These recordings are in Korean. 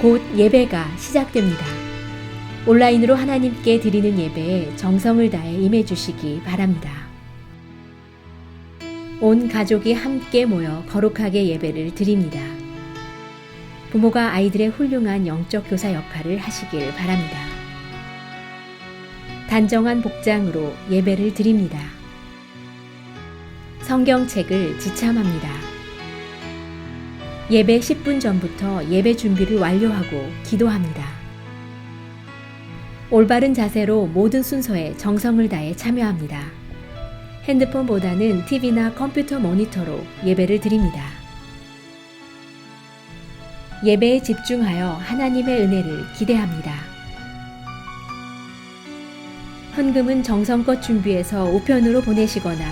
곧 예배가 시작됩니다. 온라인으로 하나님께 드리는 예배에 정성을 다해 임해 주시기 바랍니다. 온 가족이 함께 모여 거룩하게 예배를 드립니다. 부모가 아이들의 훌륭한 영적 교사 역할을 하시길 바랍니다. 단정한 복장으로 예배를 드립니다. 성경책을 지참합니다. 예배 10분 전부터 예배 준비를 완료하고 기도합니다. 올바른 자세로 모든 순서에 정성을 다해 참여합니다. 핸드폰보다는 TV나 컴퓨터 모니터로 예배를 드립니다. 예배에 집중하여 하나님의 은혜를 기대합니다. 헌금은 정성껏 준비해서 우편으로 보내시거나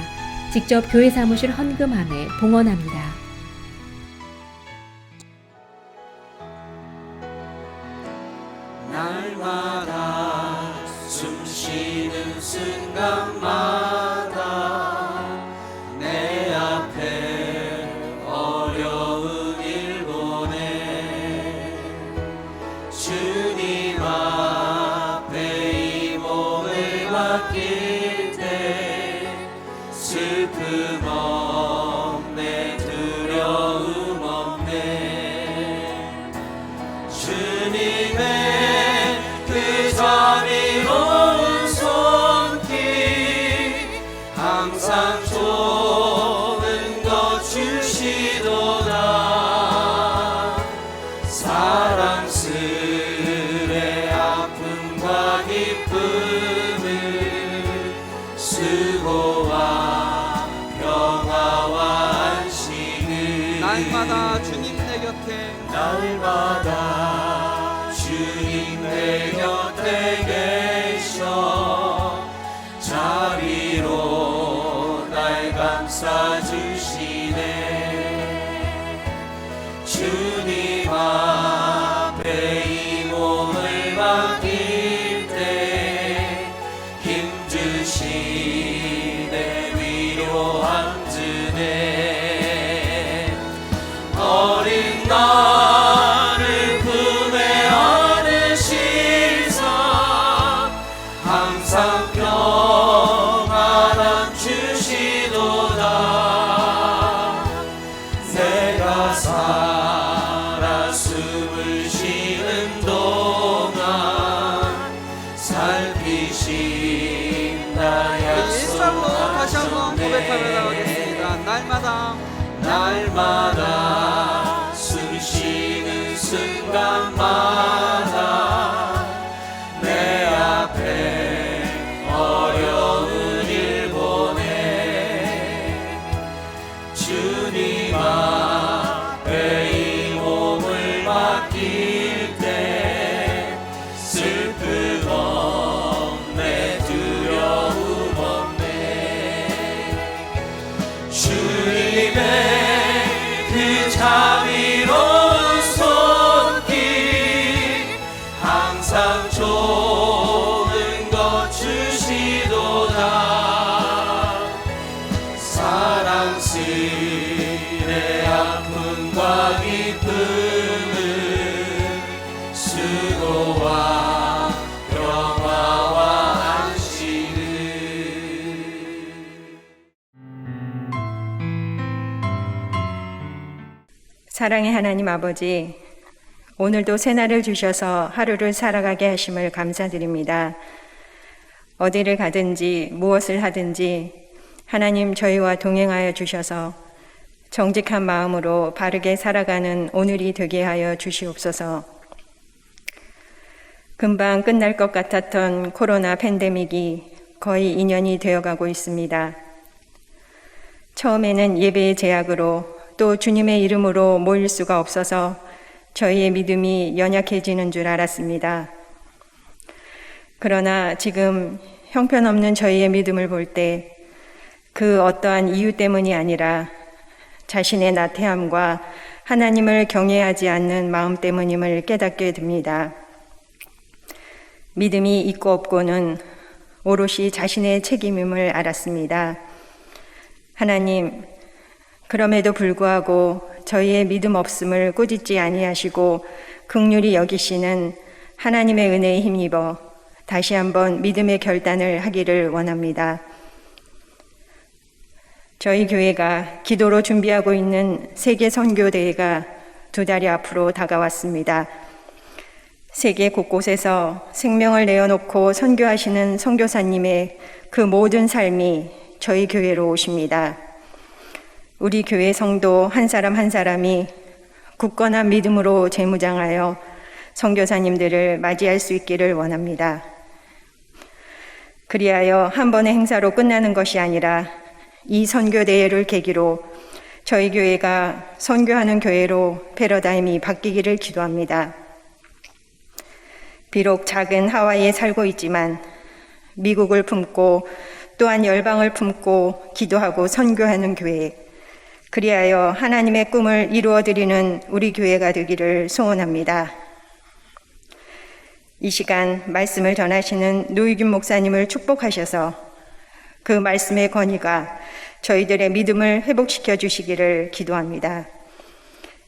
직접 교회 사무실 헌금함에 봉헌합니다. 날마다 숨쉬는 순간마다 내 앞에 어려운 일 보내 주님 앞에 이 몸을 맡길 때 슬픔 없네 두려움 없네 주님의 자비로운 손길 항상 좋은 것 주시도다 사랑스레 아픔과 기쁨을 수고와 평화와 안식을 날마다 주님 내 곁에 날마다 주님 내 곁에 계셔 자비로 날 감싸주시네 주님 앞에 이 몸을 맡길 때 힘주시네 위로함 주네 어린 나를 품에 안으시사 항상 평안함 주시도다 내가 살아 숨을 쉬는 동안 살피신 나 일상으로 다시 한번 고백하며 나가겠습니다. 날마다 숨 쉬는 순간마다 내 앞에 어려운 일 보내 주님 앞에 이 몸을 맡길 때 슬픔 없네 두려움 없네 주님의 그 자비로운 손길 항상 좋은 것 주시도다 사랑스레 아픔과 기쁨을 수고와 평화와 안식을 사랑의 하나님 아버지, 오늘도 새날을 주셔서 하루를 살아가게 하심을 감사드립니다. 어디를 가든지 무엇을 하든지 하나님 저희와 동행하여 주셔서 정직한 마음으로 바르게 살아가는 오늘이 되게 하여 주시옵소서. 금방 끝날 것 같았던 코로나 팬데믹이 거의 2년이 되어가고 있습니다. 처음에는 예배의 제약으로 또 주님의 이름으로 모일 수가 없어서 저희의 믿음이 연약해지는 줄 알았습니다. 그러나 지금 형편없는 저희의 믿음을 볼 때 그 어떠한 이유 때문이 아니라 자신의 나태함과 하나님을 경외하지 않는 마음 때문임을 깨닫게 됩니다. 믿음이 있고 없고는 오롯이 자신의 책임임을 알았습니다. 하나님, 그럼에도 불구하고 저희의 믿음 없음을 꾸짖지 아니하시고 긍휼히 여기시는 하나님의 은혜에 힘입어 다시 한번 믿음의 결단을 하기를 원합니다. 저희 교회가 기도로 준비하고 있는 세계 선교대회가 2달이 앞으로 다가왔습니다. 세계 곳곳에서 생명을 내어놓고 선교하시는 선교사님의 그 모든 삶이 저희 교회로 오십니다. 우리 교회 성도 한 사람 한 사람이 굳건한 믿음으로 재무장하여 선교사님들을 맞이할 수 있기를 원합니다. 그리하여 한 번의 행사로 끝나는 것이 아니라 이 선교대회를 계기로 저희 교회가 선교하는 교회로 패러다임이 바뀌기를 기도합니다. 비록 작은 하와이에 살고 있지만 미국을 품고 또한 열방을 품고 기도하고 선교하는 교회, 그리하여 하나님의 꿈을 이루어드리는 우리 교회가 되기를 소원합니다. 이 시간 말씀을 전하시는 노희균 목사님을 축복하셔서 그 말씀의 권위가 저희들의 믿음을 회복시켜 주시기를 기도합니다.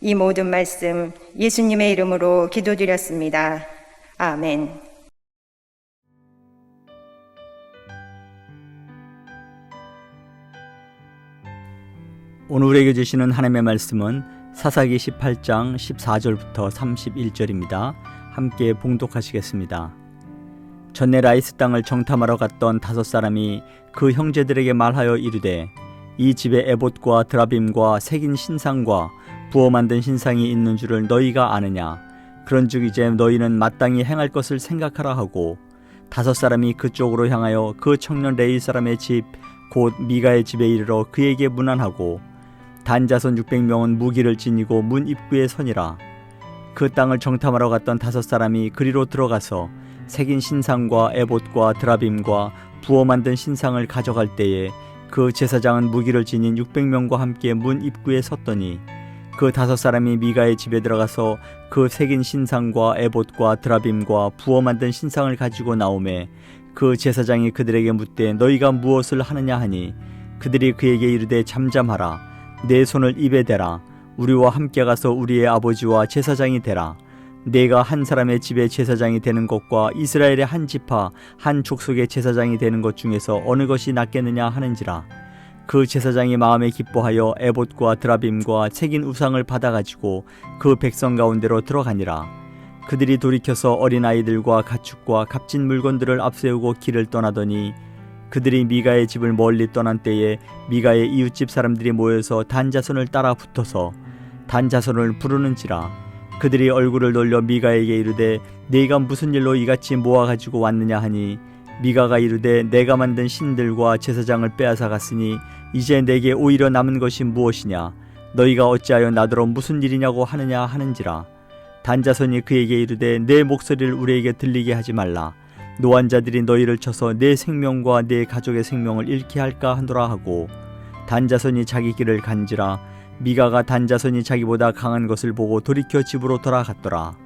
이 모든 말씀 예수님의 이름으로 기도드렸습니다. 아멘. 오늘 우리에게 주시는 하나님의 말씀은 사사기 18장 14절부터 31절입니다. 함께 봉독하시겠습니다. 전에 라이스 땅을 정탐하러 갔던 5사람이 그 형제들에게 말하여 이르되 이 집에 에봇과 드라빔과 새긴 신상과 부어 만든 신상이 있는 줄을 너희가 아느냐? 그런즉 이제 너희는 마땅히 행할 것을 생각하라 하고 5사람이 그쪽으로 향하여 그 청년 레위 사람의 집 곧 미가의 집에 이르러 그에게 문안하고 단 자손 600명은 무기를 지니고 문 입구에 서니라. 그 땅을 정탐하러 갔던 5사람이 그리로 들어가서 새긴 신상과 에봇과 드라빔과 부어 만든 신상을 가져갈 때에 그 제사장은 무기를 지닌 600명과 함께 문 입구에 섰더니 그 5사람이 미가의 집에 들어가서 그 새긴 신상과 에봇과 드라빔과 부어 만든 신상을 가지고 나오매 그 제사장이 그들에게 묻되 너희가 무엇을 하느냐 하니 그들이 그에게 이르되 잠잠하라. 내 손을 입에 대라. 우리와 함께 가서 우리의 아버지와 제사장이 되라. 내가 한 사람의 집에 제사장이 되는 것과 이스라엘의 한 지파 한 족속의 제사장이 되는 것 중에서 어느 것이 낫겠느냐 하는지라. 그 제사장이 마음에 기뻐하여 에봇과 드라빔과 새긴 우상을 받아가지고 그 백성 가운데로 들어가니라. 그들이 돌이켜서 어린아이들과 가축과 값진 물건들을 앞세우고 길을 떠나더니 그들이 미가의 집을 멀리 떠난 때에 미가의 이웃집 사람들이 모여서 단 자손을 따라 붙어서 단 자손을 부르는지라. 그들이 얼굴을 돌려 미가에게 이르되 네가 무슨 일로 이같이 모아가지고 왔느냐 하니 미가가 이르되 내가 만든 신들과 제사장을 빼앗아 갔으니 이제 내게 오히려 남은 것이 무엇이냐? 너희가 어찌하여 나더러 무슨 일이냐고 하느냐 하는지라. 단자손이 그에게 이르되 내 목소리를 우리에게 들리게 하지 말라. 노환자들이 너희를 쳐서 내 생명과 내 가족의 생명을 잃게 할까 하노라 하고 단자손이 자기 길을 간지라. 미가가 단자손이 자기보다 강한 것을 보고 돌이켜 집으로 돌아갔더라.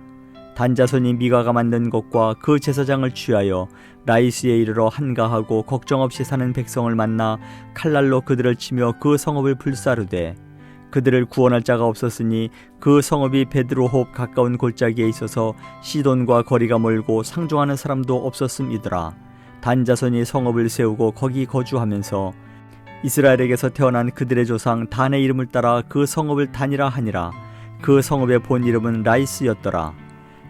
단자손이 미가가 만든 것과 그 제사장을 취하여 라이스에 이르러 한가하고 걱정 없이 사는 백성을 만나 칼날로 그들을 치며 그 성읍을 불사르되 그들을 구원할 자가 없었으니 그 성읍이 베드로홉 가까운 골짜기에 있어서 시돈과 거리가 멀고 상종하는 사람도 없었음이더라. 단자손이 성읍을 세우고 거기 거주하면서 이스라엘에게서 태어난 그들의 조상 단의 이름을 따라 그 성읍을 단이라 하니라. 그 성읍의 본 이름은 라이스였더라.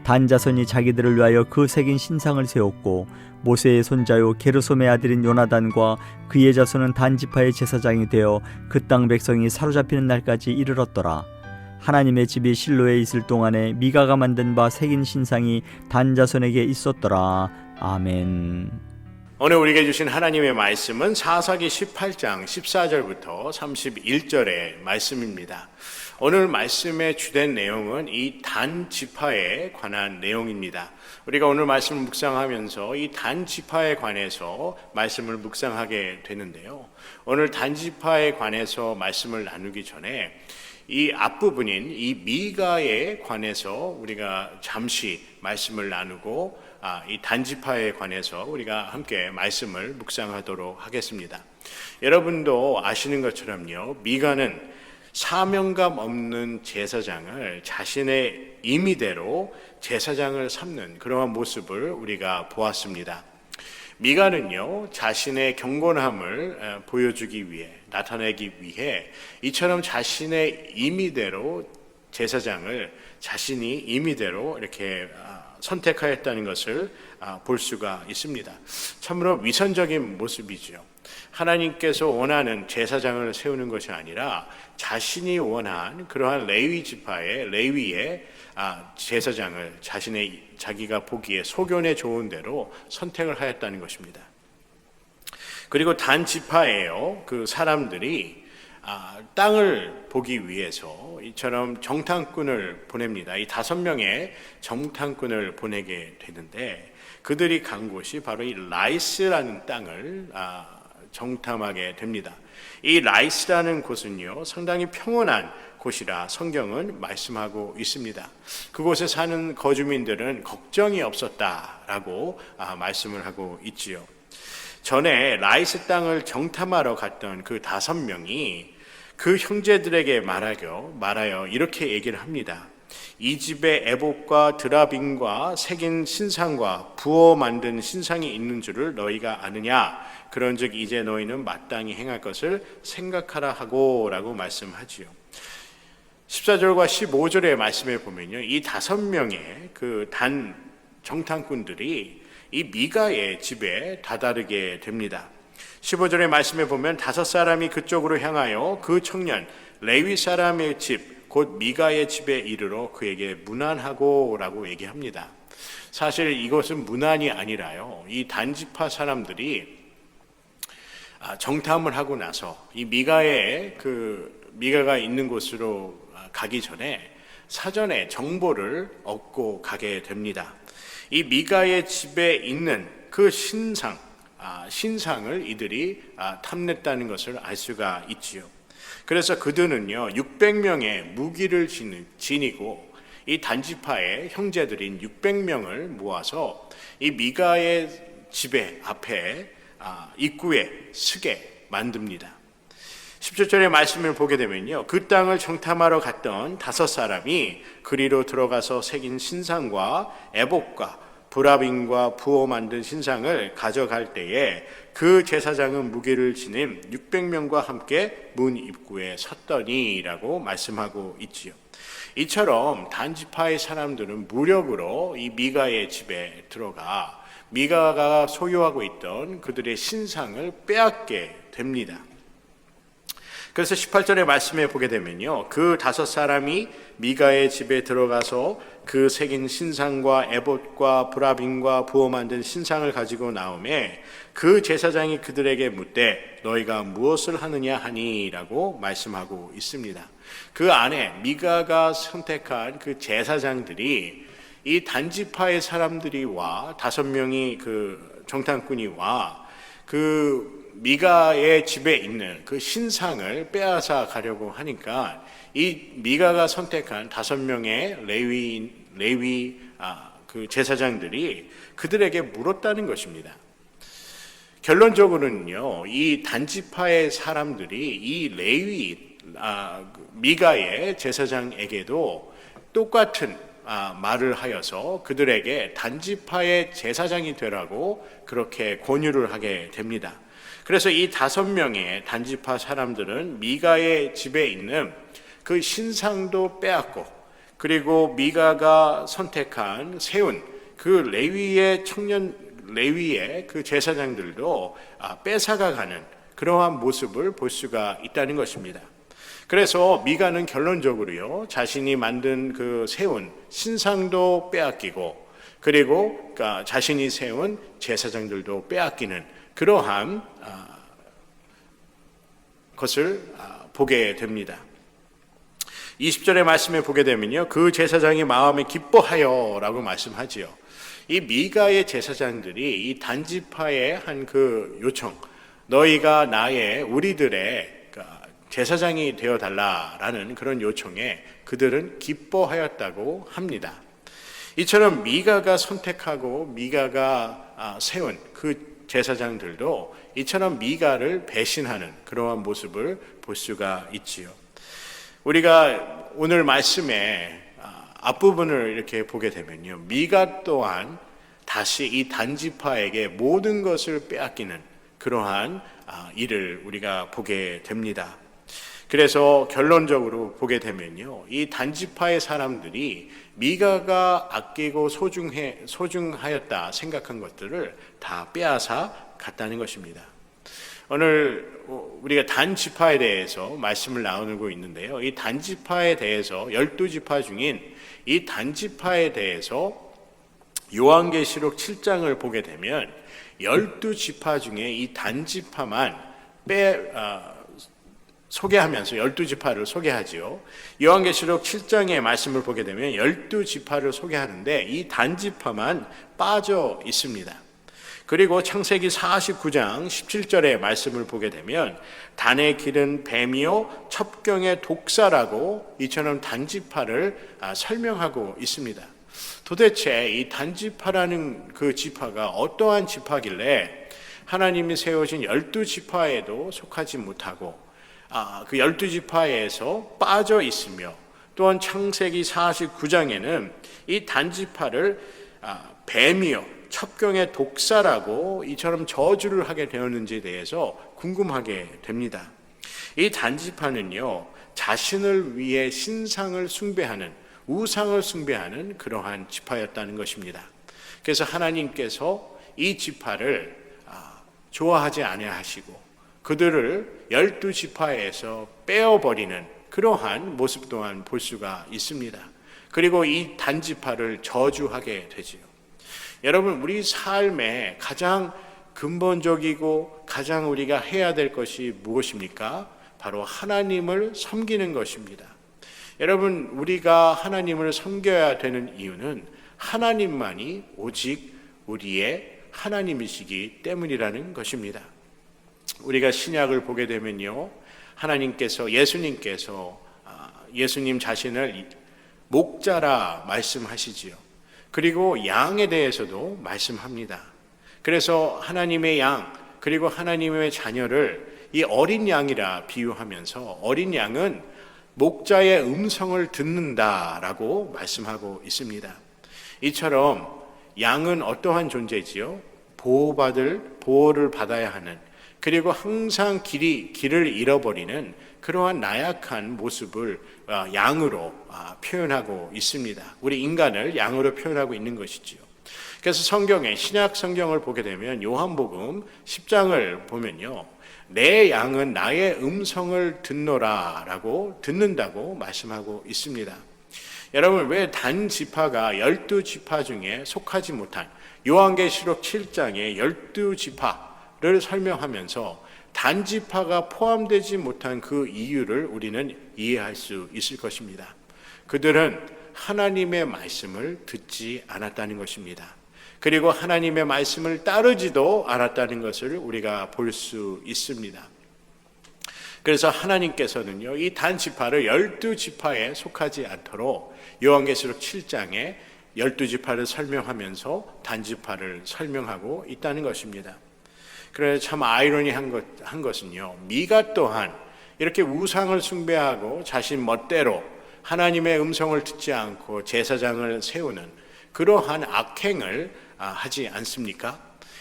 단자손이 자기들을 위하여 그 새긴 신상을 세웠고 모세의 손자요 게르솜의 아들인 요나단과 그의 자손은 단지파의 제사장이 되어 그 땅 백성이 사로잡히는 날까지 이르렀더라. 하나님의 집이 실로에 있을 동안에 미가가 만든 바 새긴 신상이 단자손에게 있었더라. 아멘. 오늘 우리에게 주신 하나님의 말씀은 사사기 18장 14절부터 31절의 말씀입니다. 오늘 말씀의 주된 내용은 이 단 지파에 관한 내용입니다. 우리가 오늘 말씀을 묵상하면서 이 단 지파에 관해서 말씀을 묵상하게 되는데요. 오늘 단 지파에 관해서 말씀을 나누기 전에 이 앞부분인 이 미가에 관해서 우리가 잠시 말씀을 나누고 이 단지파에 관해서 우리가 함께 말씀을 묵상하도록 하겠습니다. 여러분도 아시는 것처럼요, 미가는 사명감 없는 제사장을 자신의 임의대로 제사장을 삼는 그러한 모습을 우리가 보았습니다. 미가는요, 자신의 경건함을 보여주기 위해, 나타내기 위해 이처럼 자신의 임의대로 제사장을 자신이 임의대로 이렇게 선택하였다는 것을 볼 수가 있습니다. 참으로 위선적인 모습이죠. 하나님께서 원하는 제사장을 세우는 것이 아니라 자신이 원한 그러한 레위 지파의 레위의 제사장을 자기가 보기에 소견에 좋은 대로 선택을 하였다는 것입니다. 그리고 단 지파예요. 그 사람들이 땅을 보기 위해서 이처럼 정탐꾼을 보냅니다. 이 5명의 정탐꾼을 보내게 되는데 그들이 간 곳이 바로 이 라이스라는 땅을 정탐하게 됩니다. 이 라이스라는 곳은요, 상당히 평온한 곳이라 성경은 말씀하고 있습니다. 그곳에 사는 거주민들은 걱정이 없었다라고 말씀을 하고 있지요. 전에 라이스 땅을 정탐하러 갔던 그 5명이 그 형제들에게 말하여 이렇게 얘기를 합니다. 이 집에 에봇과 드라빔과 새긴 신상과 부어 만든 신상이 있는 줄을 너희가 아느냐? 그런즉 이제 너희는 마땅히 행할 것을 생각하라 하고 라고 말씀하지요. 14절과 15절의 말씀에 보면요, 이 5명의 그 단 정탐꾼들이 이 미가의 집에 다다르게 됩니다. 15절의 말씀에 보면 5사람이 그쪽으로 향하여 그 청년 레위 사람의 집 곧 미가의 집에 이르러 그에게 문안하고 라고 얘기합니다. 사실 이것은 문안이 아니라요, 이 단지파 사람들이 정탐을 하고 나서 이 미가가 있는 곳으로 가기 전에 사전에 정보를 얻고 가게 됩니다. 이 미가의 집에 있는 그 신상을 이들이 탐냈다는 것을 알 수가 있지요. 그래서 그들은요, 600명의 무기를 지니고 이 단지파의 형제들인 600명을 모아서 이 미가의 집의 앞에 입구에 서게 만듭니다. 17절의 말씀을 보게 되면요, 그 땅을 정탐하러 갔던 5사람이 그리로 들어가서 새긴 신상과 에봇과 브라빔과 부어 만든 신상을 가져갈 때에 그 제사장은 무기를 지닌 600명과 함께 문 입구에 섰더니라고 말씀하고 있지요. 이처럼 단지파의 사람들은 무력으로 이 미가의 집에 들어가 미가가 소유하고 있던 그들의 신상을 빼앗게 됩니다. 그래서 18절의 말씀에 보게 되면요, 그 5사람이 미가의 집에 들어가서 그 새긴 신상과 에봇과 브라빔과 부어 만든 신상을 가지고 나오매 그 제사장이 그들에게 묻되 너희가 무엇을 하느냐 하니라고 말씀하고 있습니다. 그 안에 미가가 선택한 그 제사장들이 이 단지파의 사람들이 와 5명이 그 정탐꾼이 와 그 미가의 집에 있는 그 신상을 빼앗아 가려고 하니까 이 미가가 선택한 5명의 레위 그 제사장들이 그들에게 물었다는 것입니다. 결론적으로는요, 이 단지파의 사람들이 이 미가의 제사장에게도 똑같은 말을 하여서 그들에게 단지파의 제사장이 되라고 그렇게 권유를 하게 됩니다. 그래서 이 5명의 단지파 사람들은 미가의 집에 있는 그 신상도 빼앗고 그리고 미가가 세운 그 레위의 그 제사장들도 뺏어가 가는 그러한 모습을 볼 수가 있다는 것입니다. 그래서 미가는 결론적으로요, 자신이 만든 세운 신상도 빼앗기고 그리고 자신이 세운 제사장들도 빼앗기는 그러한 것을 보게 됩니다. 20절의 말씀에 보게 되면요, 그 제사장이 마음에 기뻐하여 라고 말씀하지요. 이 미가의 제사장들이 이 단지파의 한 그 요청, 너희가 우리들의 제사장이 되어달라라는 그런 요청에 그들은 기뻐하였다고 합니다. 이처럼 미가가 선택하고 미가가 세운 그 제사장들도 이처럼 미가를 배신하는 그러한 모습을 볼 수가 있지요. 우리가 오늘 말씀의 앞부분을 이렇게 보게 되면요, 미가 또한 다시 이 단지파에게 모든 것을 빼앗기는 그러한 일을 우리가 보게 됩니다. 그래서 결론적으로 보게 되면요, 이 단지파의 사람들이 미가가 아끼고 소중하였다 생각한 것들을 다 빼앗아 갔다는 것입니다. 오늘 우리가 단지파에 대해서 말씀을 나누고 있는데요, 이 단지파에 대해서 12지파 중인 이 단지파에 대해서 요한계시록 7장을 보게 되면 12지파 중에 이 단지파만 소개하면서 12지파를 소개하지요. 요한계시록 7장의 말씀을 보게 되면 12지파를 소개하는데 이 단지파만 빠져 있습니다. 그리고 창세기 49장 17절의 말씀을 보게 되면 단의 길은 뱀이요 첩경의 독사라고 이처럼 단지파를 설명하고 있습니다. 도대체 이 단지파라는 그 지파가 어떠한 지파길래 하나님이 세우신 12지파에도 속하지 못하고 그 12지파에서 빠져 있으며, 또한 창세기 49장에는 이 단지파를 뱀이요 첩경의 독사라고 이처럼 저주를 하게 되었는지에 대해서 궁금하게 됩니다. 이 단지파는요, 자신을 위해 신상을 숭배하는, 우상을 숭배하는 그러한 지파였다는 것입니다. 그래서 하나님께서 이 지파를 좋아하지 아니하시고 그들을 12지파에서 빼어버리는 그러한 모습 또한 볼 수가 있습니다. 그리고 이 단지파를 저주하게 되지요. 여러분, 우리 삶에 가장 근본적이고 가장 우리가 해야 될 것이 무엇입니까? 바로 하나님을 섬기는 것입니다. 여러분, 우리가 하나님을 섬겨야 되는 이유는 하나님만이 오직 우리의 하나님이시기 때문이라는 것입니다. 우리가 신약을 보게 되면요, 예수님께서 예수님 자신을 목자라 말씀하시지요. 그리고 양에 대해서도 말씀합니다. 그래서 하나님의 양, 그리고 하나님의 자녀를 이 어린 양이라 비유하면서 어린 양은 목자의 음성을 듣는다라고 말씀하고 있습니다. 이처럼 양은 어떠한 존재지요? 보호를 받아야 하는, 그리고 항상 길을 잃어버리는 그러한 나약한 모습을 양으로 표현하고 있습니다. 우리 인간을 양으로 표현하고 있는 것이지요. 그래서 신약 성경을 보게 되면 요한복음 10장을 보면요, 내 양은 나의 음성을 듣노라라고 듣는다고 말씀하고 있습니다. 여러분, 왜 단지파가 12지파 중에 속하지 못한 요한계시록 7장의 12지파를 설명하면서 단지파가 포함되지 못한 그 이유를 우리는 이해할 수 있을 것입니다. 그들은 하나님의 말씀을 듣지 않았다는 것입니다. 그리고 하나님의 말씀을 따르지도 않았다는 것을 우리가 볼 수 있습니다. 그래서 하나님께서는요, 이 단지파를 12지파에 속하지 않도록 요한계시록 7장에 12지파를 설명하면서 단지파를 설명하고 있다는 것입니다. 그래서 참 아이러니한 것은요, 미가 또한 이렇게 우상을 숭배하고 자신 멋대로 하나님의 음성을 듣지 않고 제사장을 세우는 그러한 악행을 하지 않습니까?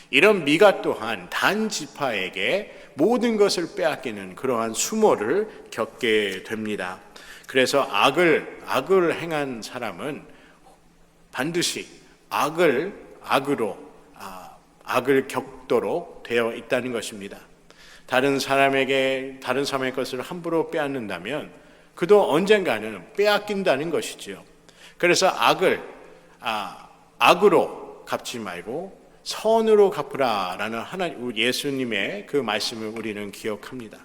이런 미가 또한 단지파에게 모든 것을 빼앗기는 그러한 수모를 겪게 됩니다. 그래서 악을 행한 사람은 반드시 악을 겪도록 되어 있다는 것입니다. 다른 사람의 것을 함부로 빼앗는다면 그도 언젠가는 빼앗긴다는 것이지요. 그래서 악으로 갚지 말고 선으로 갚으라라는 예수님의 그 말씀을 우리는 기억합니다.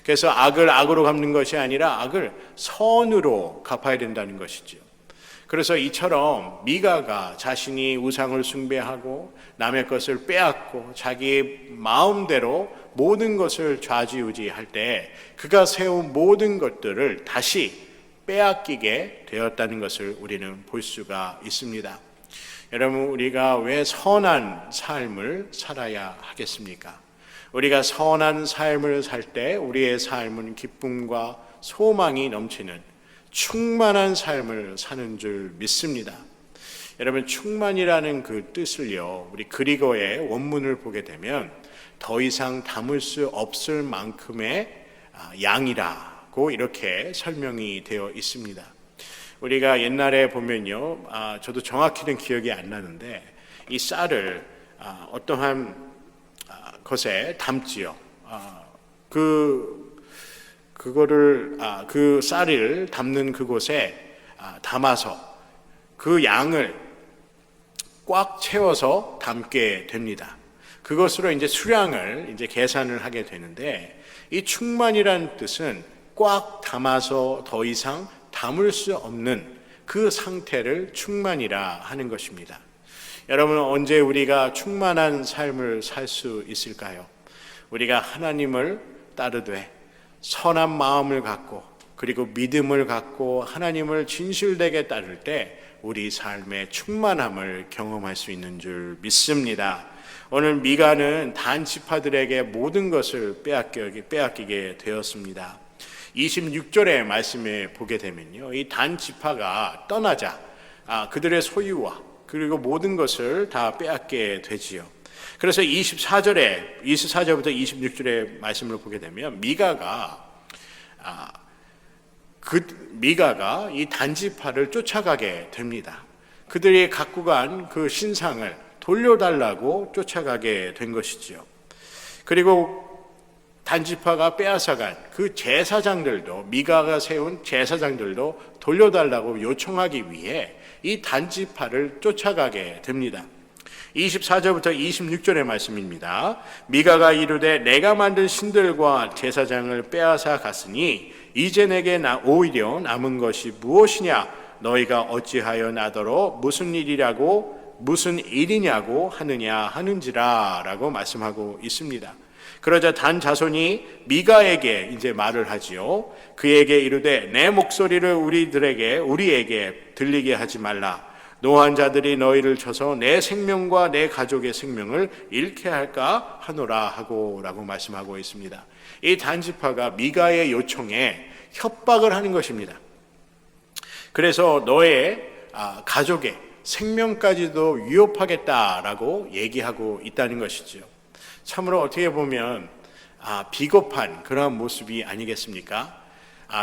그래서 악으로 갚는 것이 아니라 악을 선으로 갚아야 된다는 것이죠. 그래서 이처럼 미가가 자신이 우상을 숭배하고 남의 것을 빼앗고 자기 마음대로 모든 것을 좌지우지할 때 그가 세운 모든 것들을 다시 빼앗기게 되었다는 것을 우리는 볼 수가 있습니다. 여러분, 우리가 왜 선한 삶을 살아야 하겠습니까? 우리가 선한 삶을 살 때 우리의 삶은 기쁨과 소망이 넘치는 충만한 삶을 사는 줄 믿습니다. 여러분, 충만이라는 그 뜻을요, 우리 그리거의 원문을 보게 되면 더 이상 담을 수 없을 만큼의 양이라고 이렇게 설명이 되어 있습니다. 우리가 옛날에 보면요, 저도 정확히는 기억이 안 나는데 이 쌀을 어떠한 것에 담지요. 그거를 그 쌀을 담는 그곳에 담아서 그 양을 꽉 채워서 담게 됩니다. 그것으로 이제 수량을 이제 계산을 하게 되는데, 이 충만이라는 뜻은 꽉 담아서 더 이상 담을 수 없는 그 상태를 충만이라 하는 것입니다. 여러분, 언제 우리가 충만한 삶을 살 수 있을까요? 우리가 하나님을 따르되 선한 마음을 갖고 그리고 믿음을 갖고 하나님을 진실되게 따를 때 우리 삶의 충만함을 경험할 수 있는 줄 믿습니다. 오늘 미가는 단 지파들에게 모든 것을 빼앗기게 되었습니다. 26절의 말씀에 보게 되면요, 이 단 지파가 떠나자 그들의 소유와 그리고 모든 것을 다 빼앗게 되지요. 그래서 24절부터 26절의 말씀을 보게 되면 미가가 이 단지파를 쫓아가게 됩니다. 그들이 갖고 간 그 신상을 돌려달라고 쫓아가게 된 것이지요. 그리고 단지파가 빼앗아간 그 제사장들도, 미가가 세운 제사장들도 돌려달라고 요청하기 위해 이 단지파를 쫓아가게 됩니다. 24절부터 26절의 말씀입니다. 미가가 이르되 내가 만든 신들과 제사장을 빼앗아 갔으니 이제 내게 오히려 남은 것이 무엇이냐? 너희가 어찌하여 나더러 무슨 일이냐고 하느냐 하는지라 라고 말씀하고 있습니다. 그러자 단 자손이 미가에게 이제 말을 하지요. 그에게 이르되 내 목소리를 우리에게 들리게 하지 말라. 노한 자들이 너희를 쳐서 내 생명과 내 가족의 생명을 잃게 할까 하노라 하고 라고 말씀하고 있습니다. 이 단지파가 미가의 요청에 협박을 하는 것입니다. 그래서 너의 가족의 생명까지도 위협하겠다라고 얘기하고 있다는 것이죠. 참으로 어떻게 보면 비겁한 그러한 모습이 아니겠습니까?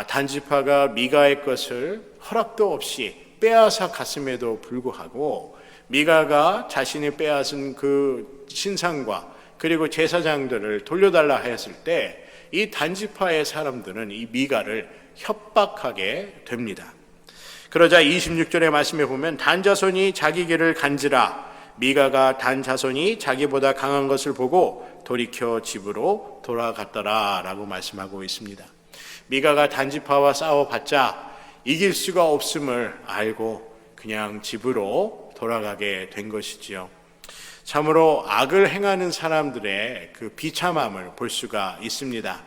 단지파가 미가의 것을 허락도 없이 빼앗아 갔음에도 불구하고 미가가 자신이 빼앗은 그 신상과 그리고 제사장들을 돌려달라 했을 때 이 단지파의 사람들은 이 미가를 협박하게 됩니다. 그러자 26절의 말씀에 보면 단자손이 자기 길을 간지라 미가가 단자손이 자기보다 강한 것을 보고 돌이켜 집으로 돌아갔더라 라고 말씀하고 있습니다. 미가가 단지파와 싸워봤자 이길 수가 없음을 알고 그냥 집으로 돌아가게 된 것이지요. 참으로 악을 행하는 사람들의 그 비참함을 볼 수가 있습니다.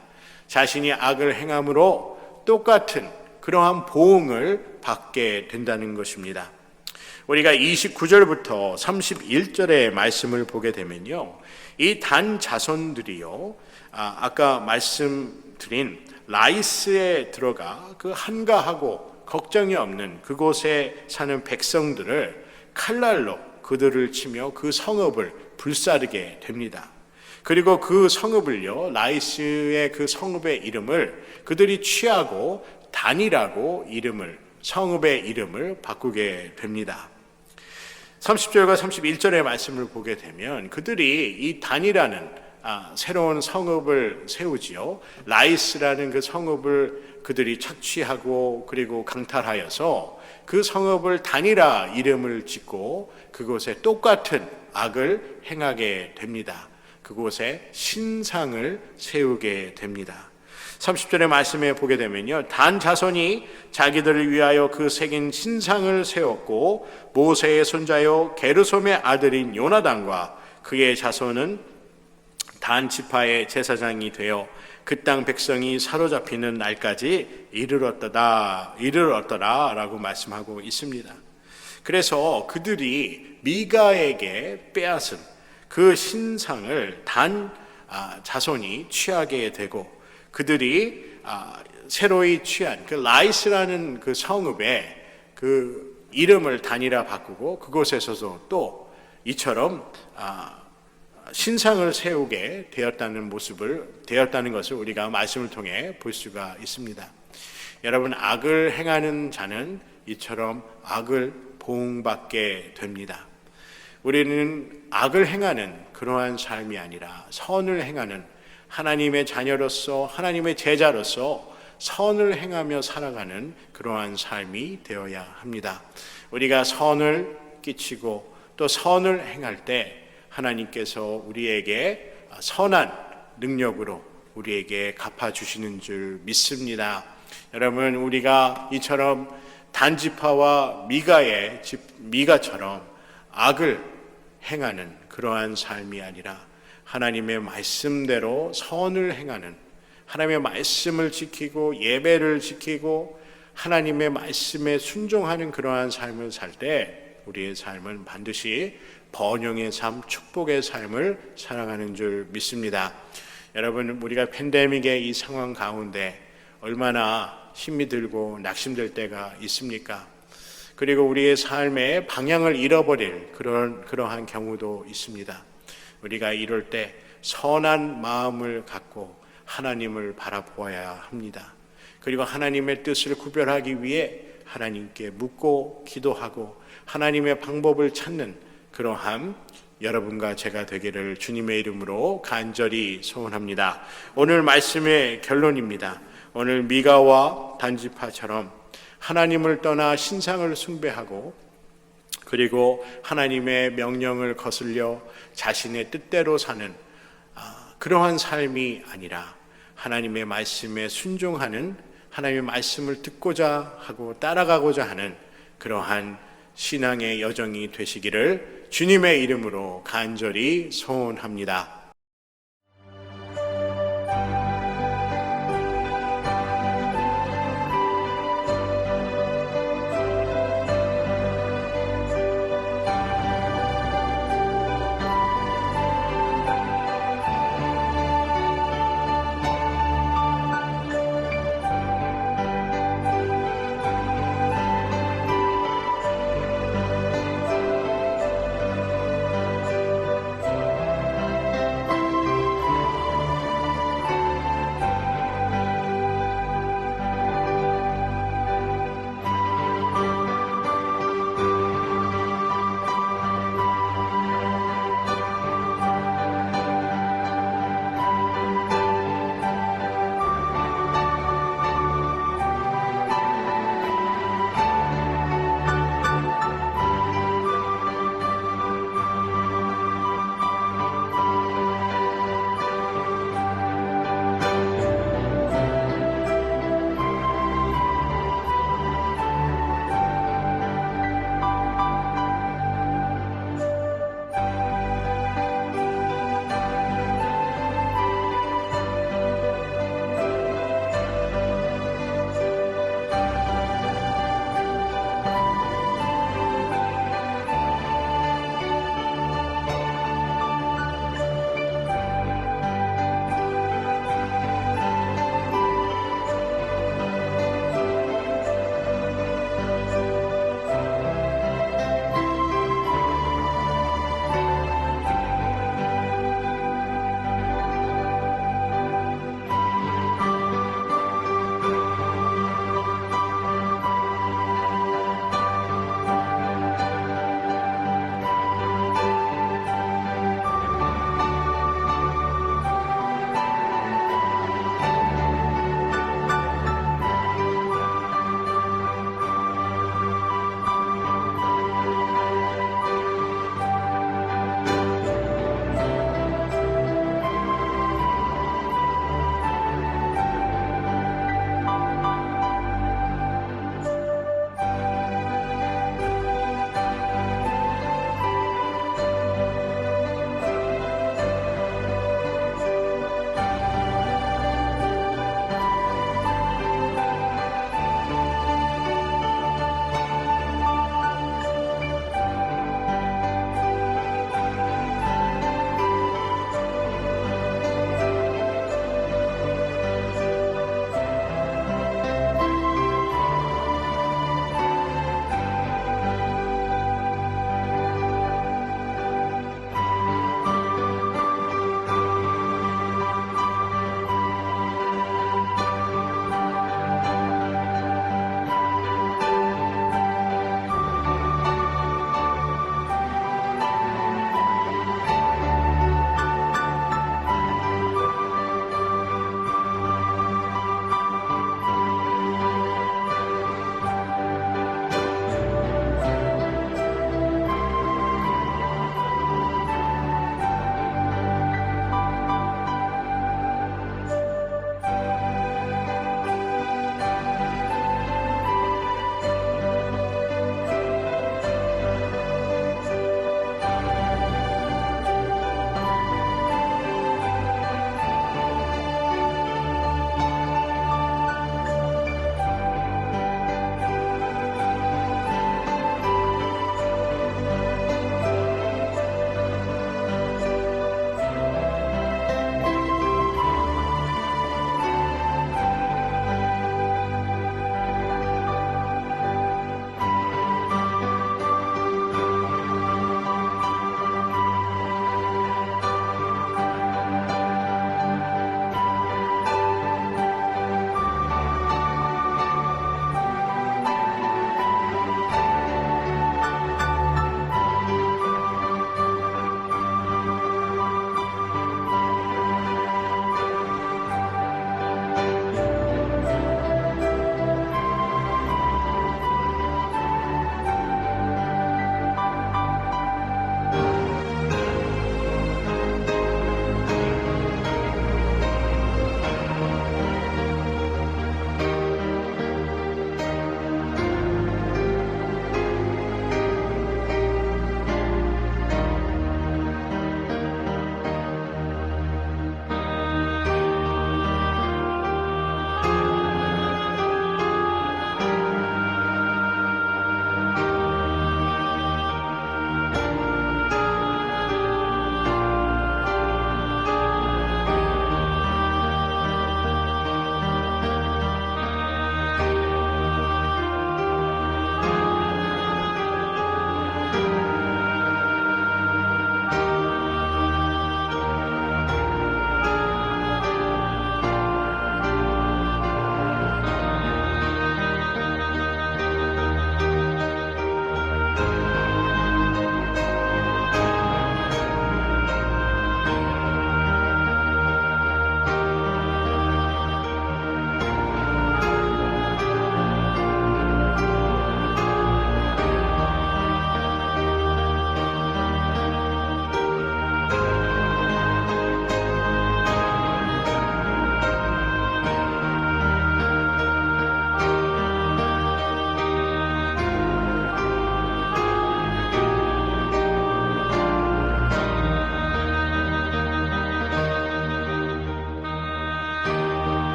자신이 악을 행함으로 똑같은 그러한 보응을 받게 된다는 것입니다. 우리가 29절부터 31절의 말씀을 보게 되면요, 이 단 자손들이요, 아까 말씀드린 라이스에 들어가 그 한가하고 걱정이 없는 그곳에 사는 백성들을 칼날로 그들을 치며 그 성읍을 불사르게 됩니다. 그리고 그 성읍을요, 라이스의 그 성읍의 이름을 그들이 취하고 단이라고 성읍의 이름을 바꾸게 됩니다. 30절과 31절의 말씀을 보게 되면 그들이 이 단이라는 새로운 성읍을 세우지요. 라이스라는 그 성읍을 그들이 착취하고 그리고 강탈하여서 그 성읍을 단이라 이름을 짓고 그곳에 똑같은 악을 행하게 됩니다. 그곳에 신상을 세우게 됩니다. 30절의 말씀에 보게 되면요, 단 자손이 자기들을 위하여 그 새긴 신상을 세웠고 모세의 손자요 게르솜의 아들인 요나단과 그의 자손은 단 지파의 제사장이 되어 그 땅 백성이 사로잡히는 날까지 이르렀더라라고 말씀하고 있습니다. 그래서 그들이 미가에게 빼앗은 그 신상을 단 자손이 취하게 되고 그들이 새로이 취한 그 라이스라는 그 성읍에 그 이름을 단일화 바꾸고 그곳에서도 또 이처럼 신상을 세우게 되었다는 것을 우리가 말씀을 통해 볼 수가 있습니다. 여러분, 악을 행하는 자는 이처럼 악을 보응받게 됩니다. 우리는 악을 행하는 그러한 삶이 아니라 선을 행하는 하나님의 자녀로서 하나님의 제자로서 선을 행하며 살아가는 그러한 삶이 되어야 합니다. 우리가 선을 끼치고 또 선을 행할 때 하나님께서 우리에게 선한 능력으로 우리에게 갚아주시는 줄 믿습니다. 여러분, 우리가 이처럼 단지파와 미가처럼 악을 행하는 그러한 삶이 아니라 하나님의 말씀대로 선을 행하는, 하나님의 말씀을 지키고 예배를 지키고 하나님의 말씀에 순종하는 그러한 삶을 살 때 우리의 삶은 반드시 번영의 삶, 축복의 삶을 살아가는 줄 믿습니다. 여러분, 우리가 팬데믹의 이 상황 가운데 얼마나 힘이 들고 낙심될 때가 있습니까? 그리고 우리의 삶의 방향을 잃어버릴 그러한 경우도 있습니다. 우리가 이럴 때 선한 마음을 갖고 하나님을 바라보아야 합니다. 그리고 하나님의 뜻을 구별하기 위해 하나님께 묻고 기도하고 하나님의 방법을 찾는 그러한 여러분과 제가 되기를 주님의 이름으로 간절히 소원합니다. 오늘 말씀의 결론입니다. 오늘 미가와 단지파처럼 하나님을 떠나 신상을 숭배하고 그리고 하나님의 명령을 거슬려 자신의 뜻대로 사는 그러한 삶이 아니라 하나님의 말씀에 순종하는, 하나님의 말씀을 듣고자 하고 따라가고자 하는 그러한 신앙의 여정이 되시기를 주님의 이름으로 간절히 소원합니다.